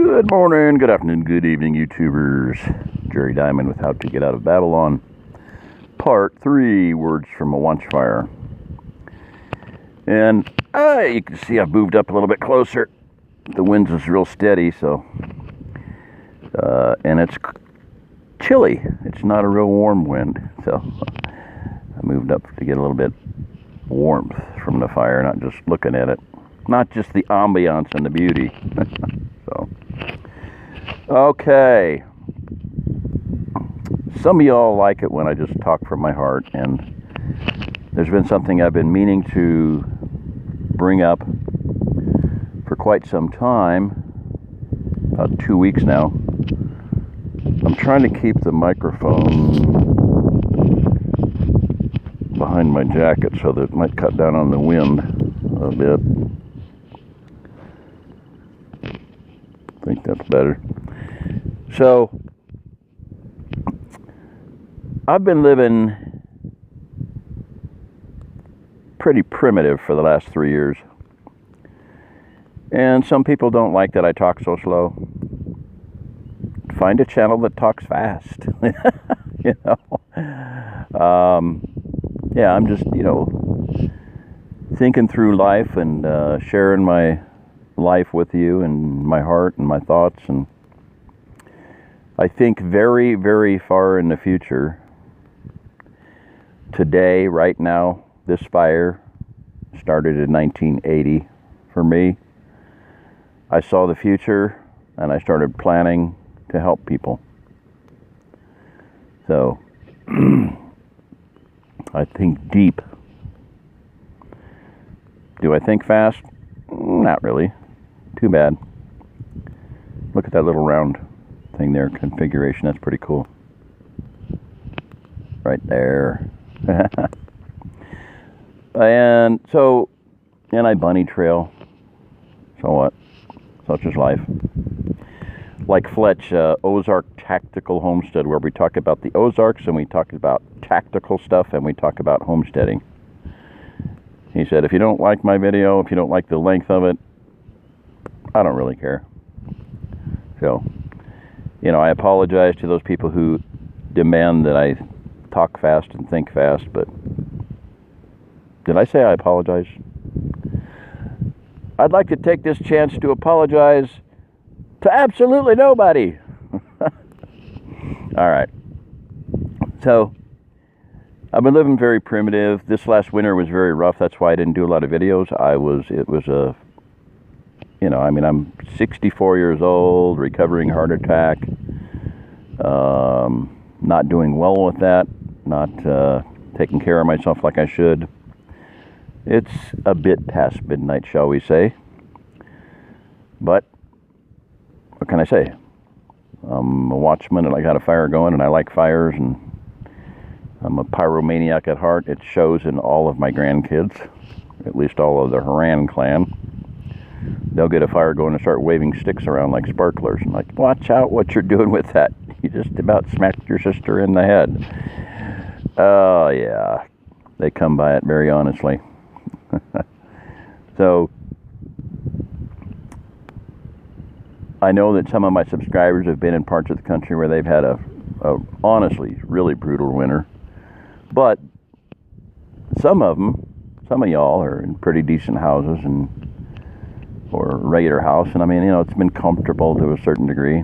Good morning, good afternoon, good evening, YouTubers. Jerry Diamond with How to Get Out of Babylon. Part 3, Words from a Watchfire. And you can see I've moved up a little bit closer. The wind is real steady, so... and it's chilly. It's not a real warm wind, so... I moved up to get a little bit warmth from the fire, not just looking at it. Not just the ambiance and the beauty. So, okay. Some of y'all like it when I just talk from my heart, and there's been something I've been meaning to bring up for quite some time, about 2 weeks now. I'm trying to keep the microphone behind my jacket so that it might cut down on the wind a bit. I think that's better. So, I've been living pretty primitive for the last 3 years. And some people don't like that I talk so slow. Find a channel that talks fast. You know? Yeah, I'm just, thinking through life and sharing my life with you and my heart and my thoughts. And I think very, very far in the future. Today, right now, this fire started in 1980 for me. I saw the future and I started planning to help people. So, I think deep. Do I think fast? Not really. Too bad. Look at that little round thing there, configuration. That's pretty cool. Right there. And I bunny trail. So what? Such is life. Like Fletch, Ozark Tactical Homestead, where we talk about the Ozarks and we talk about tactical stuff and we talk about homesteading. He said, if you don't like my video, if you don't like the length of it, I don't really care. So, I apologize to those people who demand that I talk fast and think fast, but did I say I apologize? I'd like to take this chance to apologize to absolutely nobody. All right. So, I've been living very primitive. This last winter was very rough. That's why I didn't do a lot of videos. I'm 64 years old, recovering heart attack. Not doing well with that. Not taking care of myself like I should. It's a bit past midnight, shall we say. But what can I say? I'm a watchman and I got a fire going and I like fires, and I'm a pyromaniac at heart. It shows in all of my grandkids, at least all of the Haran clan. They'll get a fire going and start waving sticks around like sparklers. And like, watch out what you're doing with that. You just about smacked your sister in the head. Oh, yeah. They come by it very honestly. So, I know that some of my subscribers have been in parts of the country where they've had a honestly, really brutal winter. But some of y'all are in pretty decent houses or a regular house. And it's been comfortable to a certain degree.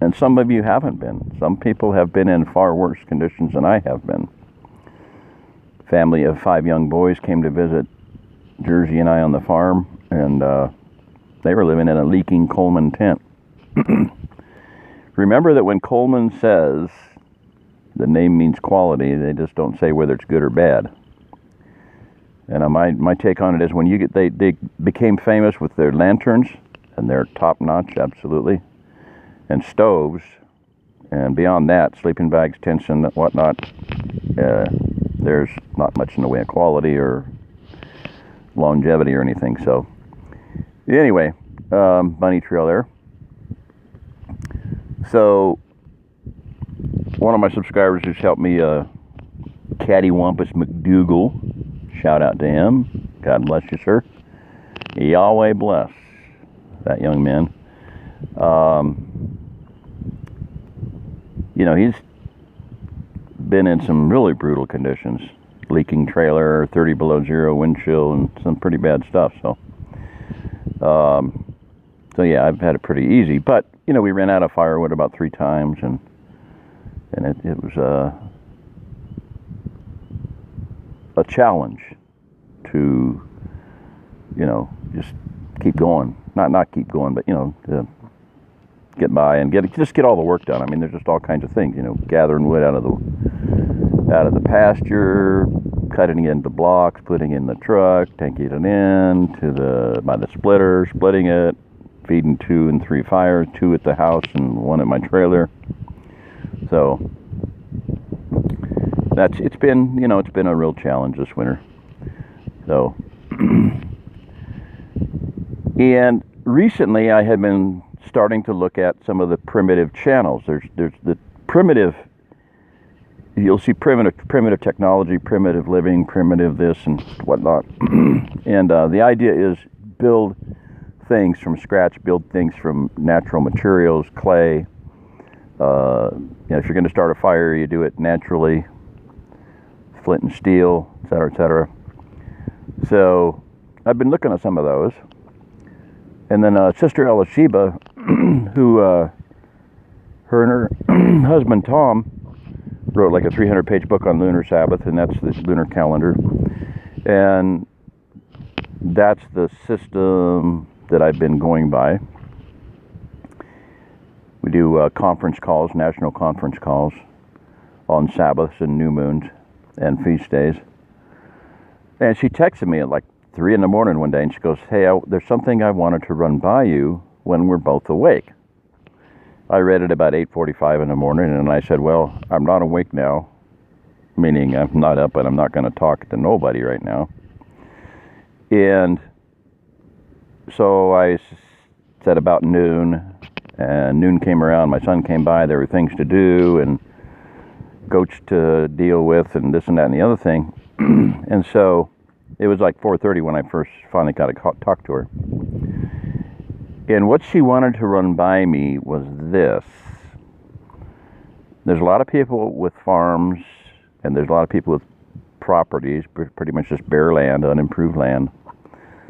And some of you haven't been. Some people have been in far worse conditions than I have been. Family of 5 young boys came to visit Jersey and I on the farm, and they were living in a leaking Coleman tent. Remember that when Coleman says the name means quality, they just don't say whether it's good or bad. And my take on it is they became famous with their lanterns, and they're top notch, absolutely, and stoves, and beyond that, sleeping bags, tents, and whatnot. There's not much in the way of quality or longevity or anything. So anyway, bunny trail there. So one of my subscribers just helped me, Cattywampus McDougal. Shout out to him. God bless you, sir. Yahweh bless that young man. You know, he's been in some really brutal conditions. Leaking trailer, 30 below zero wind chill, and some pretty bad stuff. So yeah, I've had it pretty easy. But, you know, we ran out of firewood about 3 times, and it was a challenge to, you know, just keep going. Not keep going, but, you know, to get by and just get all the work done. I mean, there's just all kinds of things, you know, gathering wood out of the pasture, cutting it into blocks, putting it in the truck, taking it in by the splitter, splitting it, feeding 2 and 3 fires, 2 at the house and 1 at my trailer. So it's been a real challenge this winter. So and recently I had been starting to look at some of the primitive channels. There's the primitive. You'll see primitive technology, primitive living, primitive this and whatnot. And the idea is build things from scratch, build things from natural materials, clay. You know, if you're going to start a fire, you do it naturally, flint and steel, etc., etc. So I've been looking at some of those. And then Sister Elisheba, who her and her husband Tom wrote like a 300-page book on lunar Sabbath, and that's the lunar calendar. And that's the system that I've been going by. We do conference calls, national conference calls on Sabbaths and new moons and feast days. And she texted me at like 3 in the morning one day, and she goes, "Hey, there's something I wanted to run by you when we're both awake." I read it about 8:45 in the morning, and I said, "Well, I'm not awake now," meaning I'm not up, and I'm not going to talk to nobody right now. And so I said about noon, and noon came around, my son came by, there were things to do, and goats to deal with, and this and that and the other thing. And so it was like 4:30 when I first finally got to talk to her. And what she wanted to run by me was this. There's a lot of people with farms, and there's a lot of people with properties, pretty much just bare land, unimproved land.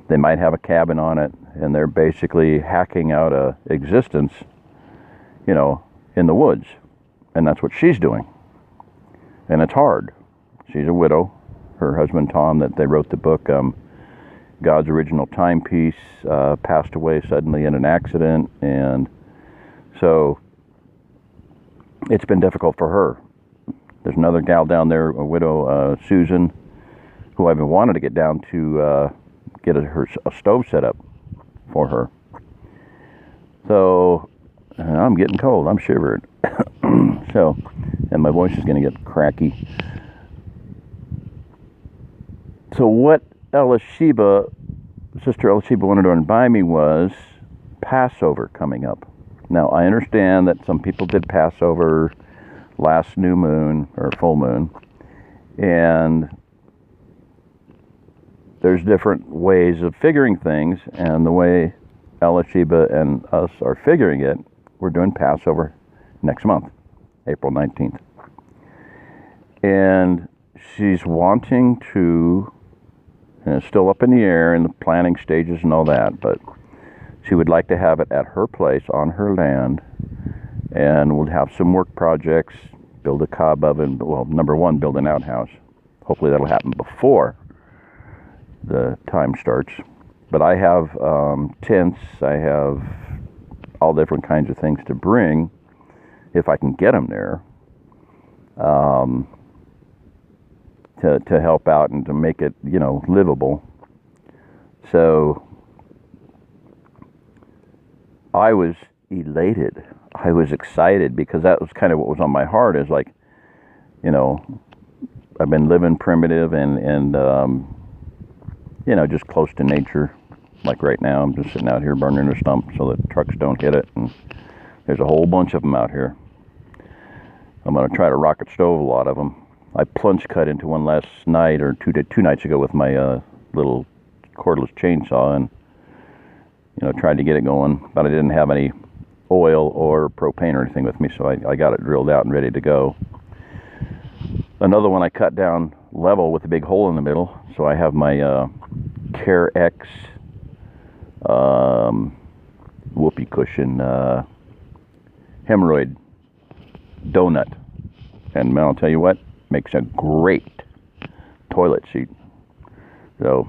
They might have a cabin on it, and they're basically hacking out a existence, you know, in the woods. And that's what she's doing. And it's hard. She's a widow. Her husband, Tom, that they wrote the book, God's Original Timepiece, passed away suddenly in an accident, and so it's been difficult for her. There's another gal down there, a widow, Susan, who I've been wanting to get down to get a stove set up for her. So I'm getting cold. I'm shivered. So, and my voice is going to get cracky. So what Sister Elisheba wanted to run by me was Passover coming up. Now, I understand that some people did Passover last new moon or full moon, and there's different ways of figuring things, and the way Elisheba and us are figuring it, we're doing Passover next month, April 19th. And she's wanting to, and it's still up in the air in the planning stages and all that, but she would like to have it at her place on her land, and we'll have some work projects, build a cob oven, well, number one, build an outhouse. Hopefully that'll happen before the time starts. But I have tents, I have all different kinds of things to bring, if I can get them there, to help out and to make it, you know, livable. So I was elated. I was excited because that was kind of what was on my heart, is like, you know, I've been living primitive and you know, just close to nature. Like right now, I'm just sitting out here burning a stump so that trucks don't hit it, and there's a whole bunch of them out here. I'm going to try to rocket stove a lot of them. I plunge cut into one last night, or two nights ago, with my little cordless chainsaw, and, you know, tried to get it going, but I didn't have any oil or propane or anything with me, so I got it drilled out and ready to go. Another one I cut down level with a big hole in the middle, so I have my Care X whoopee cushion hemorrhoid donut, and I'll tell you what, makes a great toilet seat. So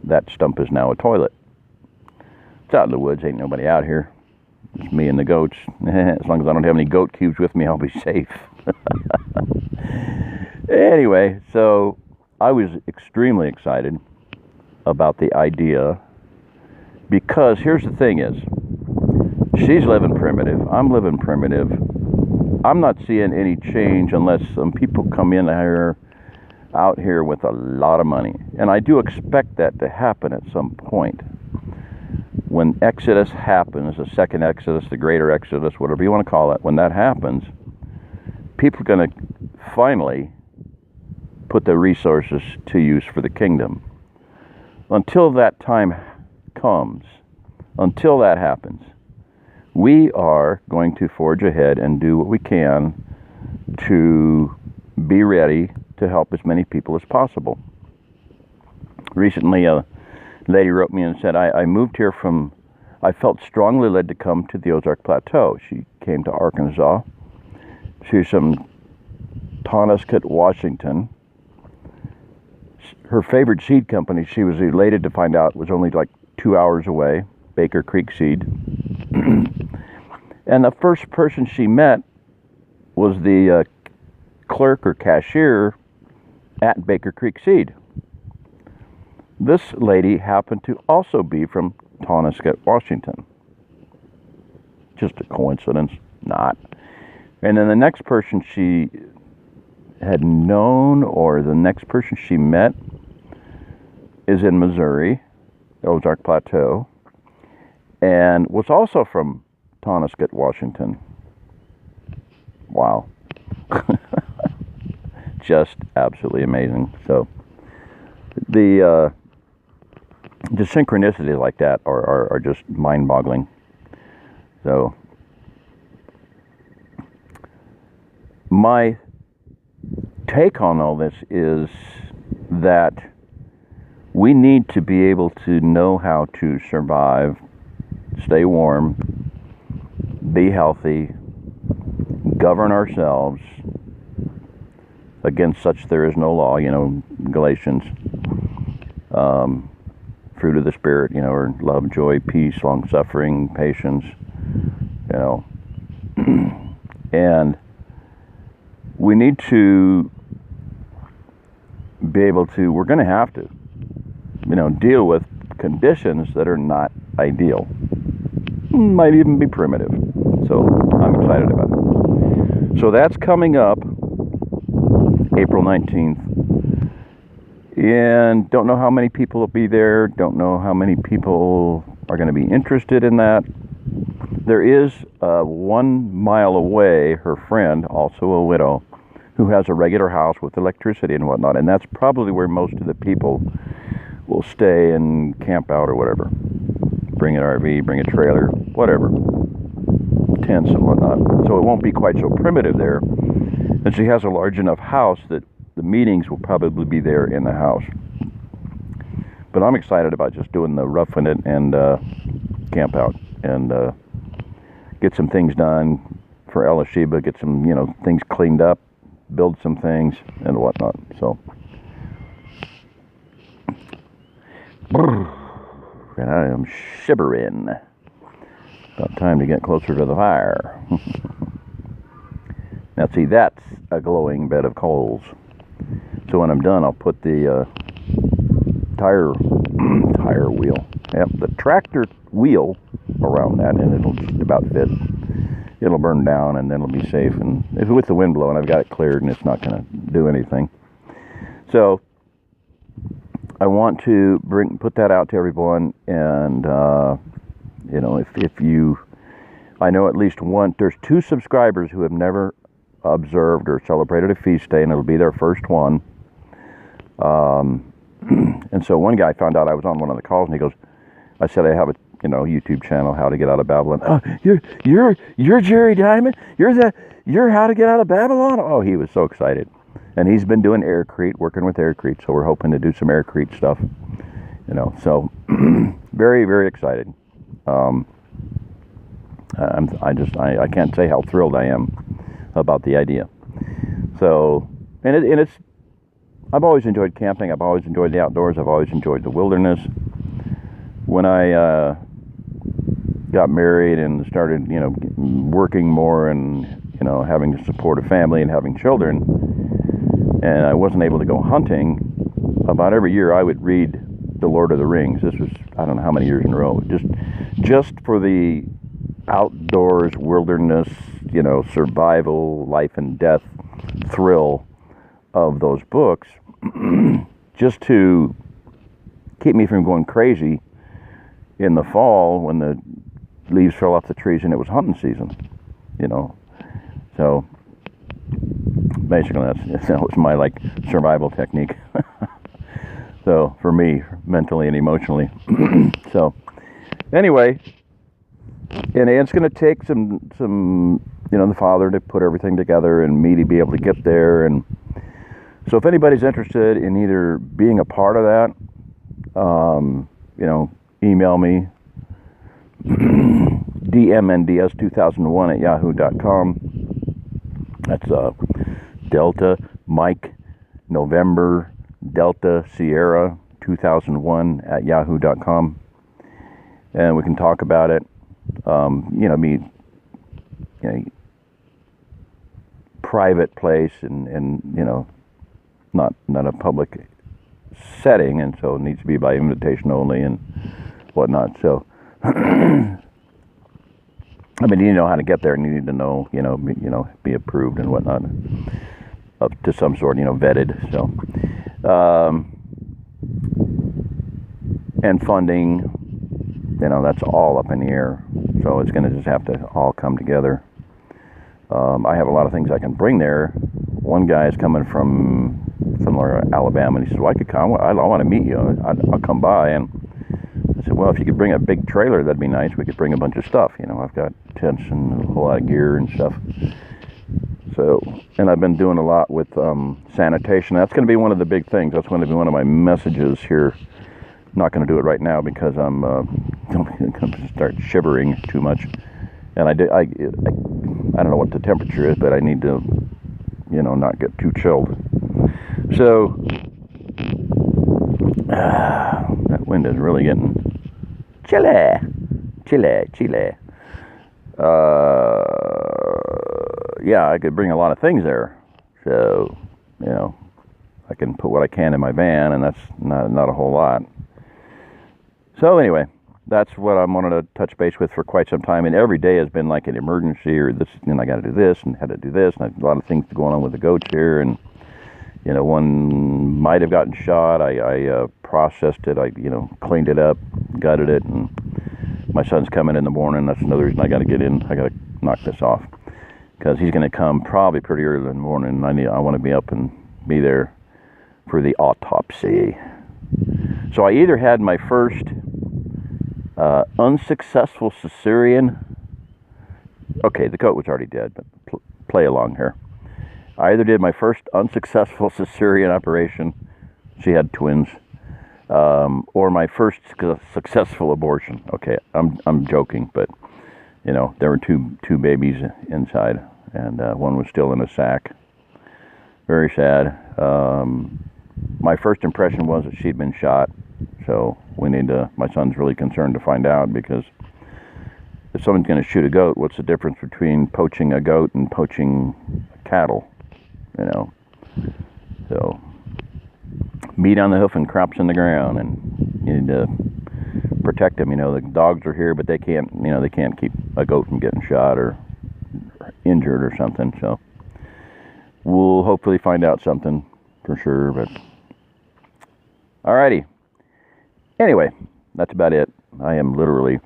that stump is now a toilet. It's out in the woods, ain't nobody out here. It's me and the goats. As long as I don't have any goat cubes with me, I'll be safe. Anyway, so I was extremely excited about the idea, because here's the thing is, she's living primitive, I'm living primitive. I'm not seeing any change unless some people come in here, out here with a lot of money. And I do expect that to happen at some point. When Exodus happens, the second Exodus, the greater Exodus, whatever you want to call it, when that happens, people are going to finally put their resources to use for the kingdom. Until that time comes, until that happens, we are going to forge ahead and do what we can to be ready to help as many people as possible. Recently, a lady wrote me and said, I moved here I felt strongly led to come to the Ozark Plateau. She came to Arkansas. She's from Tonasket, Washington. Her favorite seed company, she was elated to find out, was only like 2 hours away, Baker Creek Seed. And the first person she met was the clerk or cashier at Baker Creek Seed. This lady happened to also be from Tonasket, Washington. Just a coincidence? Not. And then the next person she had known, or the next person she met, is in Missouri, Ozark Plateau, and was also from Tonasket, Washington. Wow. Just absolutely amazing. So the synchronicities like that are just mind-boggling. So my take on all this is that we need to be able to know how to survive, stay warm, be healthy, govern ourselves. Against such there is no law, Galatians. Fruit of the Spirit, or love, joy, peace, long-suffering, patience, And we need to be able to, we're going to have to, deal with conditions that are not ideal. Might even be primitive. So I'm excited about it. So that's coming up April 19th. And don't know how many people will be there. Don't know how many people are going to be interested in that. There is 1 mile away, her friend, also a widow, who has a regular house with electricity and whatnot. And that's probably where most of the people will stay and camp out or whatever. Bring an RV, bring a trailer, whatever. Tents and whatnot. So it won't be quite so primitive there. And she has a large enough house that the meetings will probably be there in the house. But I'm excited about just doing the roughing it and camp out and get some things done for Elisheba, get some, things cleaned up, build some things and whatnot. So, and I am shivering. About time to get closer to the fire. Now see, that's a glowing bed of coals. So when I'm done, I'll put the tire wheel, the tractor wheel around that, and it'll just about fit. It'll burn down, and then it'll be safe. And if with the wind blowing, I've got it cleared, and it's not going to do anything. So I want to put that out to everyone, and if you, I know at least there's 2 subscribers who have never observed or celebrated a feast day, and it'll be their first one. And so one guy found out I was on one of the calls, and he goes, I said, I have YouTube channel, How to Get Out of Babylon. Oh, you're Jerry Diamond. You're How to Get Out of Babylon. Oh, he was so excited, and he's been doing Aircrete, working with Aircrete. So we're hoping to do some Aircrete stuff. So very, very excited. I can't say how thrilled I am about the idea. So, and it's, I've always enjoyed camping. I've always enjoyed the outdoors. I've always enjoyed the wilderness. When I got married and started, working more and, having to support a family and having children, and I wasn't able to go hunting, about every year I would read The Lord of the Rings. This was, I don't know how many years in a row, just for the outdoors, wilderness, survival, life and death thrill of those books, just to keep me from going crazy in the fall when the leaves fell off the trees and it was hunting season, So basically that was my survival technique. So for me, mentally and emotionally. So anyway, and it's going to take some the Father to put everything together and me to be able to get there. And so if anybody's interested in either being a part of that, email me, dmnds2001@yahoo.com. That's Delta Mike November Delta Sierra 2001@yahoo.com, and we can talk about it. Private place and not a public setting, and so it needs to be by invitation only and whatnot. So you need to know how to get there, and you need to know, be approved and whatnot, up to some sort, vetted. So, and funding, that's all up in the air. So it's going to just have to all come together. I have a lot of things I can bring there. One guy is coming from somewhere, Alabama, and he says, "Well, I could come. I want to meet you. I'll come by." And I said, "Well, if you could bring a big trailer, that'd be nice. We could bring a bunch of stuff. I've got tents and a whole lot of gear and stuff." So, and I've been doing a lot with sanitation. That's going to be one of the big things. That's going to be one of my messages here. Not going to do it right now because I'm going to start shivering too much. And I don't know what the temperature is, but I need to, not get too chilled. So, that wind is really getting chilly. Yeah, I could bring a lot of things there. So, I can put what I can in my van, and that's not a whole lot. So anyway, that's what I wanted to touch base with for quite some time. And every day has been like an emergency, or this, I got to do this and had to do this, and a lot of things going on with the goats here. And one might have gotten shot. I processed it. I cleaned it up, gutted it, and my son's coming in the morning. That's another reason I got to get in. I got to knock this off because he's going to come probably pretty early in the morning. And I want to be up and be there for the autopsy. So I either had my first unsuccessful cesarean. Okay, the goat was already dead, but play along here. I either did my first unsuccessful cesarean operation, she had twins, or my first successful abortion. Okay, I'm joking, but there were two babies inside, and one was still in a sack. Very sad. My first impression was that she'd been shot, so we need to. My son's really concerned to find out, because if someone's going to shoot a goat, what's the difference between poaching a goat and poaching cattle? So meat on the hoof and crops in the ground, and you need to protect them. The dogs are here, but they can't keep a goat from getting shot or injured or something. So we'll hopefully find out something for sure. But alrighty. Anyway, that's about it. I am literally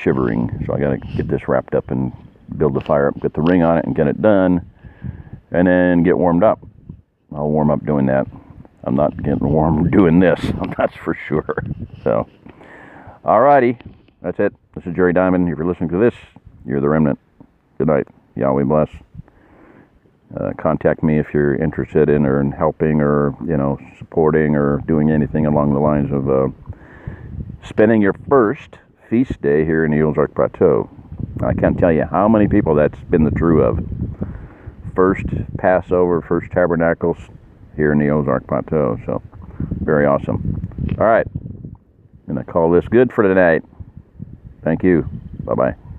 shivering, so I got to get this wrapped up and build the fire up, get the ring on it, and get it done, and then get warmed up. I'll warm up doing that. I'm not getting warm doing this, that's for sure. So, alrighty. That's it. This is Jerry Diamond. If you're listening to this, you're the remnant. Good night. Yahweh bless. Contact me if you're interested in or in helping or, supporting or doing anything along the lines of spending your first feast day here in the Ozark Plateau. I can't tell you how many people that's been the true of. First Passover, first Tabernacles here in the Ozark Plateau. So, very awesome. All right. I'm going to call this good for tonight. Thank you. Bye-bye.